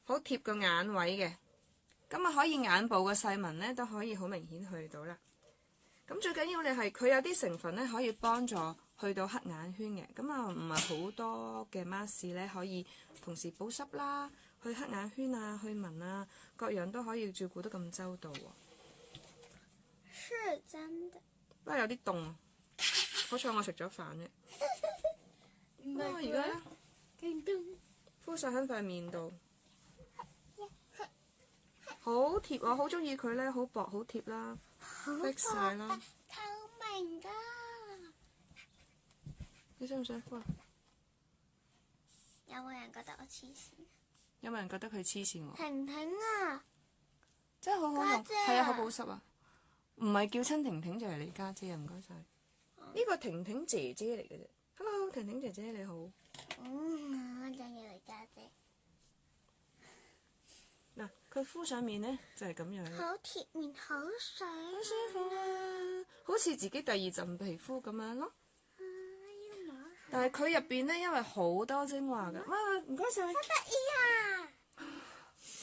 好貼個眼位嘅，咁啊可以眼部嘅細紋咧都可以好明顯去到啦。咁最緊要你係佢有啲成分咧可以幫助去到黑眼圈嘅，咁啊唔係好多嘅 mask 咧可以同時保濕啦、去黑眼圈啊、去紋啊，各樣都可以照顧得咁周到喎。是真的。不過有啲凍，好彩我食咗飯啫。而家咧敷晒喺塊面度，好貼，我好中意佢咧，好薄好貼啦，逼晒啦。透明㗎。你想唔想敷啊？有冇人覺得我黐線？有冇人覺得佢黐線喎？婷婷啊，真係好好用，家姐係啊，好保濕啊！唔係叫親婷婷就係你家姐啊，唔該晒。呢個婷婷姐姐嚟嘅啫。Hello， 婷婷姐姐你好。我想要你家姐。嗱，佢敷上面咧就係咁樣。好貼面，好水。好舒服啊！好似自己第二陣皮膚咁樣咯。但係佢入邊咧，因為好多精華㗎。哇，唔該晒。好得意啊！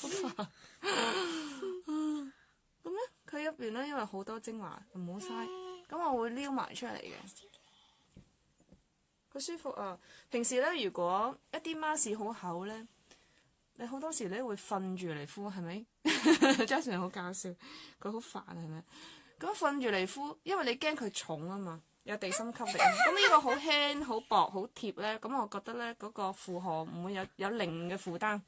好煩。咁咧，佢入邊咧，因為好多精華，唔好嘥。咁我會撩埋出嚟嘅。好舒服啊！平時咧，如果一啲 mask 好厚咧，你好多時咧會瞓住嚟敷，係咪？Jason 好搞笑，佢好煩係咪？咁瞓住嚟敷，因為你驚佢重啊嘛，有地心吸力。咁呢個好輕、好薄、好貼咧，咁我覺得咧嗰個負荷唔會有零嘅負擔。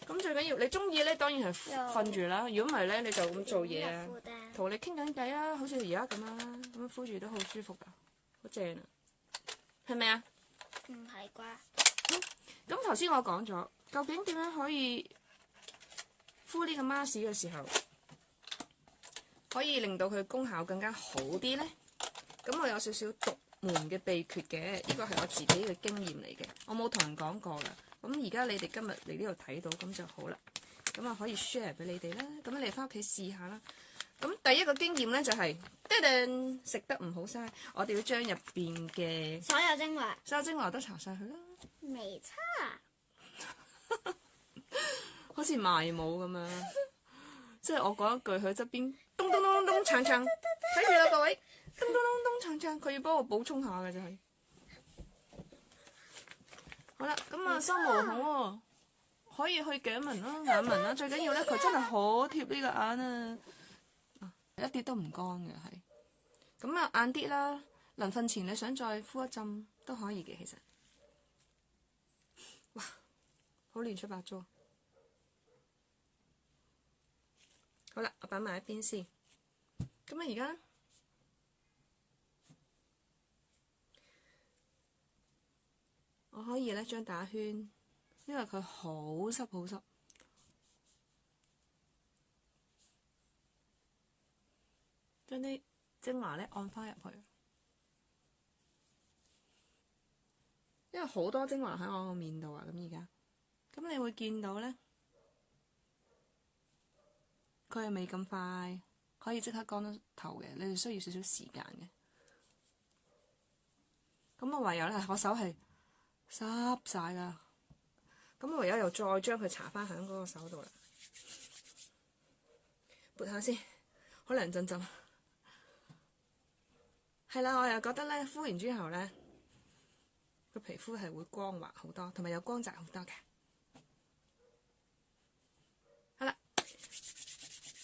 咁最緊要你中意咧，當然係瞓住啦。如果唔係咧，你就咁做嘢啊，同你傾緊偈啊，好似而家咁樣啦，咁樣敷住都好舒服噶，好正啊，係咪啊？唔係啩？咁頭先我講咗，究竟點樣可以敷呢個 mask 嘅時候，可以令到佢功效更加好啲呢？咁我有少少獨門嘅秘訣嘅，呢個係我自己嘅經驗嚟嘅，我冇同人講過㗎。咁而家你哋今日嚟呢度睇到，咁就好啦。咁啊可以 share 俾你哋啦。咁你翻屋企試下啦。咁第一個經驗咧就係，食得唔好嘥，我哋要將入邊嘅所有精華都搽晒佢啦。未差。好似賣舞咁樣，即係我講一句，佢側邊咚咚咚咚咚鏘鏘，睇住啦各位，咚咚咚咚鏘鏘，佢要幫我補充下嘅就係。好啦，咁啊收毛孔喎，可以去頸紋啦、眼紋啦，最緊要咧佢真係好貼呢個眼啊，一啲都唔乾嘅係。咁啊晏啲啦，臨瞓前你想再敷一浸都可以嘅其實。哇，好亂七八糟。好啦，我擺埋一邊先。咁啊而家我可以咧將打圈，因為佢好濕好濕，將啲精華咧按翻入去，因為好多精華喺我個面度啊！咁而家，咁你會見到咧，佢係未咁快可以即刻乾得頭嘅，你哋需要少少時間嘅。咁我唯有咧，我手係濕晒㗎，咁我唯有又再將佢搽翻喺嗰個手度啦，撥下先，好涼浸浸。係啦，我又覺得咧，敷完之後咧，個皮膚係會光滑好多，同埋有光澤好多嘅。好啦，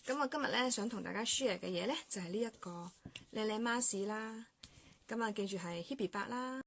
咁我今日咧想同大家 share 嘅嘢咧，就係呢一個靚靚 mask 啦。咁啊，記住係 Hebe 8啦。